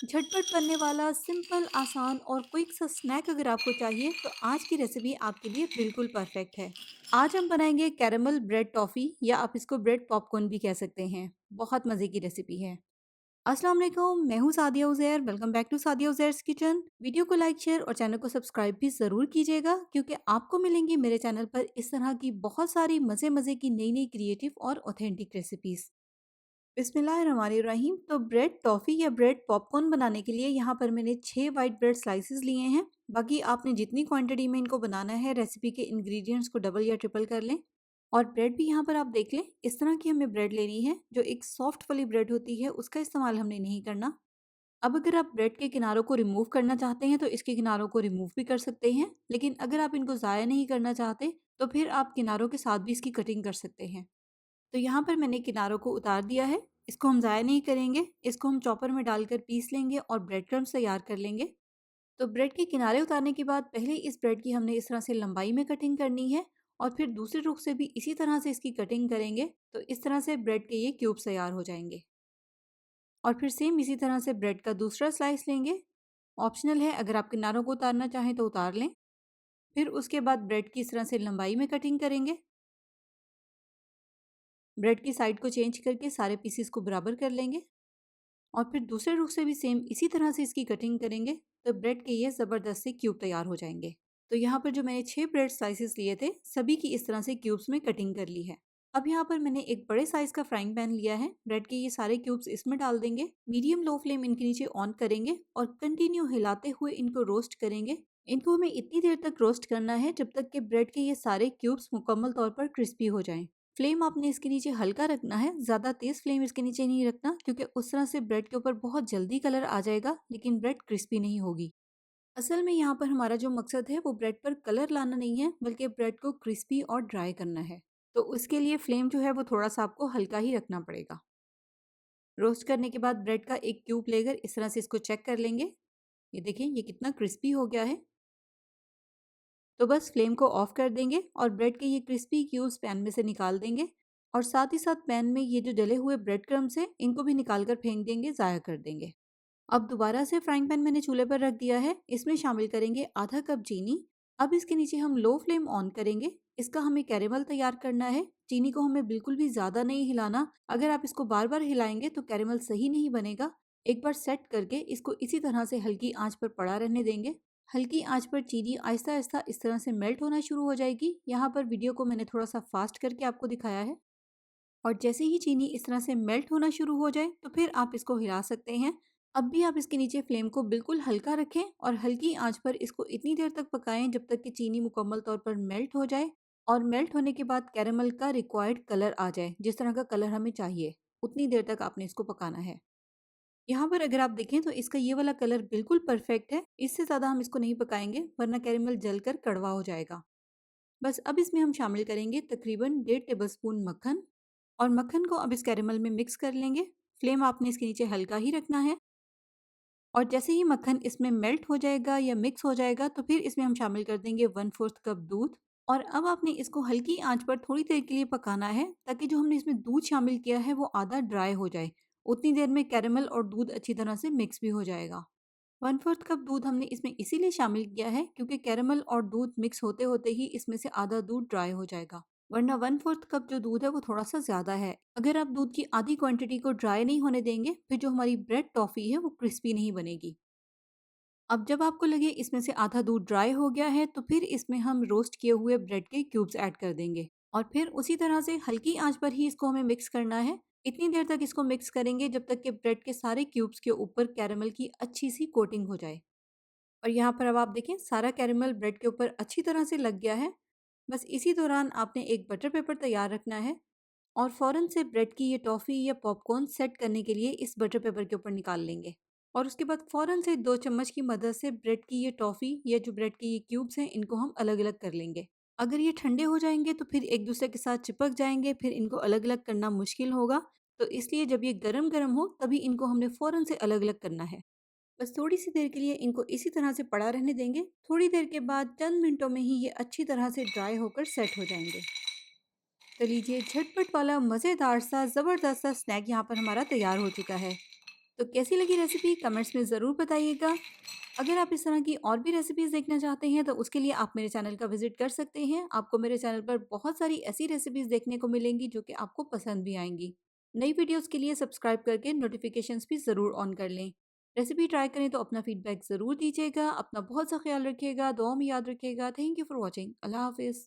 झटपट बनने वाला सिंपल, आसान और क्विक सा स्नैक अगर आपको चाहिए तो आज की रेसिपी आपके लिए बिल्कुल परफेक्ट है। आज हम बनाएंगे कैरेमल ब्रेड टॉफ़ी या आप इसको ब्रेड पॉपकॉर्न भी कह सकते हैं। बहुत मज़े की रेसिपी है। अस्सलाम वालेकुम, मैं हूँ Sadia Uzair. Welcome back to Sadia Uzair's kitchen. Video को लाइक, शेयर और चैनल को सब्सक्राइब भी ज़रूर कीजिएगा क्योंकि आपको मिलेंगी मेरे चैनल पर इस तरह की बहुत सारी मज़े-मज़े की नई-नई क्रिएटिव और ऑथेंटिक रेसिपीज़। बिस्मिल्लाहिर्रहमानिर्रहीम। तो ब्रेड टॉफ़ी या ब्रेड पॉपकॉर्न बनाने के लिए यहाँ पर मैंने 6 वाइट ब्रेड स्लाइसेस लिए हैं। बाकी आपने जितनी क्वांटिटी में इनको बनाना है रेसिपी के इंग्रेडिएंट्स को डबल या ट्रिपल कर लें। और ब्रेड भी यहाँ पर आप देख लें, इस तरह की हमें ब्रेड लेनी है। जो एक सॉफ्ट वाली ब्रेड होती है उसका इस्तेमाल हमने नहीं करना। अब अगर आप ब्रेड के किनारों को रिमूव करना चाहते हैं तो इसके किनारों को रिमूव भी कर सकते हैं, लेकिन अगर आप इनको ज़ाया नहीं करना चाहते तो फिर आप किनारों के साथ भी इसकी कटिंग कर सकते हैं। तो यहाँ पर मैंने किनारों को उतार दिया है। इसको हम ज़ाया नहीं करेंगे, इसको हम चॉपर में डालकर पीस लेंगे और ब्रेड क्रम्स तैयार कर लेंगे। तो ब्रेड के किनारे उतारने के बाद पहले इस ब्रेड की हमने इस तरह से लंबाई में कटिंग करनी है और फिर दूसरे रुख से भी इसी तरह से इसकी कटिंग करेंगे। तो इस तरह से ब्रेड के ये क्यूब्स तैयार हो जाएंगे। और फिर सेम इसी तरह से ब्रेड का दूसरा स्लाइस लेंगे। ऑप्शनल है, अगर आप किनारों को उतारना चाहें तो उतार लें। फिर उसके बाद ब्रेड की इस तरह से लंबाई में कटिंग करेंगे। ब्रेड की साइड को चेंज करके सारे पीसेस को बराबर कर लेंगे और फिर दूसरे रुख से भी सेम इसी तरह से इसकी कटिंग करेंगे। तो ब्रेड के ये ज़बरदस्त से क्यूब तैयार हो जाएंगे। तो यहाँ पर जो मैंने 6 ब्रेड स्लाइसेस लिए थे सभी की इस तरह से क्यूब्स में कटिंग कर ली है। अब यहाँ पर मैंने एक बड़े साइज का फ्राइंग पैन लिया है। ब्रेड के ये सारे क्यूब्स इसमें डाल देंगे। मीडियम लो फ्लेम इनके नीचे ऑन करेंगे और कंटिन्यू हिलाते हुए इनको रोस्ट करेंगे। इनको हमें इतनी देर तक रोस्ट करना है जब तक कि ब्रेड के ये सारे क्यूब्स मुकम्मल तौर पर क्रिस्पी हो जाएं। फ्लेम आपने इसके नीचे हल्का रखना है, ज़्यादा तेज़ फ्लेम इसके नीचे नहीं रखना क्योंकि उस तरह से ब्रेड के ऊपर बहुत जल्दी कलर आ जाएगा लेकिन ब्रेड क्रिस्पी नहीं होगी। असल में यहाँ पर हमारा जो मकसद है वो ब्रेड पर कलर लाना नहीं है बल्कि ब्रेड को क्रिस्पी और ड्राई करना है। तो उसके लिए फ्लेम जो है वो थोड़ा सा आपको हल्का ही रखना पड़ेगा। रोस्ट करने के बाद ब्रेड का एक क्यूब लेकर इस तरह से इसको चेक कर लेंगे। ये देखें, ये कितना क्रिस्पी हो गया है। तो बस फ्लेम को ऑफ कर देंगे और ब्रेड के ये क्रिस्पी क्यूब्स पैन में से निकाल देंगे। और साथ ही साथ पैन में ये जो जले हुए ब्रेड क्रम्स हैं इनको भी निकाल कर फेंक देंगे, ज़ाया कर देंगे। अब दोबारा से फ्राइंग पैन मैंने चूल्हे पर रख दिया है। इसमें शामिल करेंगे आधा कप चीनी। अब इसके नीचे हम लो फ्लेम ऑन करेंगे। इसका हमें कैरेमल तैयार करना है। चीनी को हमें बिल्कुल भी ज़्यादा नहीं हिलाना। अगर आप इसको बार बार हिलाएंगे तो कैरेमल सही नहीं बनेगा। एक बार सेट करके इसको इसी तरह से हल्की आंच पर पड़ा रहने देंगे। हल्की आंच पर चीनी आहिस्ता आहिस्ता इस तरह से मेल्ट होना शुरू हो जाएगी। यहाँ पर वीडियो को मैंने थोड़ा सा फास्ट करके आपको दिखाया है। और जैसे ही चीनी इस तरह से मेल्ट होना शुरू हो जाए तो फिर आप इसको हिला सकते हैं। अब भी आप इसके नीचे फ्लेम को बिल्कुल हल्का रखें और हल्की आंच पर इसको इतनी देर तक पकाएं जब तक कि चीनी मुकम्मल तौर पर मेल्ट हो जाए। और मेल्ट होने के बाद कैरेमल का रिक्वायर्ड कलर आ जाए, जिस तरह का कलर हमें चाहिए उतनी देर तक आपने इसको पकाना है। यहाँ पर अगर आप देखें तो इसका ये वाला कलर बिल्कुल परफेक्ट है। इससे ज़्यादा हम इसको नहीं पकाएंगे वरना कैरेमल जलकर कड़वा हो जाएगा। बस अब इसमें हम शामिल करेंगे तकरीबन 1.5 टेबलस्पून मक्खन। और मक्खन को अब इस कैरेमल में मिक्स कर लेंगे। फ्लेम आपने इसके नीचे हल्का ही रखना है। और जैसे ही मक्खन इसमें मेल्ट हो जाएगा या मिक्स हो जाएगा तो फिर इसमें हम शामिल कर देंगे 1/4 कप दूध। और अब आपने इसको हल्की आंच पर थोड़ी देर के लिए पकाना है ताकि जो हमने इसमें दूध शामिल किया है वो आधा ड्राई हो जाए। उतनी देर में कैरेमल और दूध अच्छी तरह से मिक्स भी हो जाएगा। 1/4 कप दूध हमने इसमें इसीलिए शामिल किया है क्योंकि कैरेमल और दूध मिक्स होते होते ही इसमें से आधा दूध ड्राई हो जाएगा। वरना 1/4 कप जो दूध है वो थोड़ा सा ज़्यादा है। अगर आप दूध की आधी क्वांटिटी को ड्राई नहीं होने देंगे फिर जो हमारी ब्रेड टॉफ़ी है वो क्रिस्पी नहीं बनेगी। अब जब आपको लगे इसमें से आधा दूध ड्राई हो गया है तो फिर इसमें हम रोस्ट किए हुए ब्रेड के क्यूब्स ऐड कर देंगे। और फिर उसी तरह से हल्की आंच पर ही इसको हमें मिक्स करना है। इतनी देर तक इसको मिक्स करेंगे जब तक कि ब्रेड के सारे क्यूब्स के ऊपर कैरेमल की अच्छी सी कोटिंग हो जाए। और यहाँ पर अब आप देखें सारा कैरेमल ब्रेड के ऊपर अच्छी तरह से लग गया है। बस इसी दौरान आपने एक बटर पेपर तैयार रखना है और फ़ौरन से ब्रेड की ये टॉफ़ी या पॉपकॉर्न सेट करने के लिए इस बटर पेपर के ऊपर निकाल लेंगे। और उसके बाद फ़ौरन से 2 चम्मच की मदद से ब्रेड की ये टॉफ़ी या जो ब्रेड के ये क्यूब्स हैं इनको हम अलग-अलग कर लेंगे। अगर ये ठंडे हो जाएँगे तो फिर एक दूसरे के साथ चिपक जाएँगे, फिर इनको अलग-अलग करना मुश्किल होगा। तो इसलिए जब ये गरम-गरम हो तभी इनको हमने फ़ौरन से अलग-अलग करना है। बस थोड़ी सी देर के लिए इनको इसी तरह से पड़ा रहने देंगे। थोड़ी देर के बाद चंद मिनटों में ही ये अच्छी तरह से ड्राई होकर सेट हो जाएंगे। तो लीजिए, झटपट वाला मज़ेदार सा ज़बरदस्त सा स्नैक यहाँ पर हमारा तैयार हो चुका है। तो कैसी लगी रेसिपी कमेंट्स में ज़रूर बताइएगा। अगर आप इस तरह की और भी रेसिपीज़ देखना चाहते हैं तो उसके लिए आप मेरे चैनल का विज़िट कर सकते हैं। आपको मेरे चैनल पर बहुत सारी ऐसी रेसिपीज़ देखने को मिलेंगी जो कि आपको पसंद भी आएँगी। नई वीडियोज़ के लिए सब्सक्राइब करके नोटिफ़िकेशंस भी ज़रूर ऑन कर लें। रेसिपी ट्राई करें तो अपना फीडबैक ज़रूर दीजिएगा। अपना बहुत सा ख़्याल रखिएगा, दुआओं में याद रखिएगा। Thank you for watching. अल्लाह हाफ़िज़।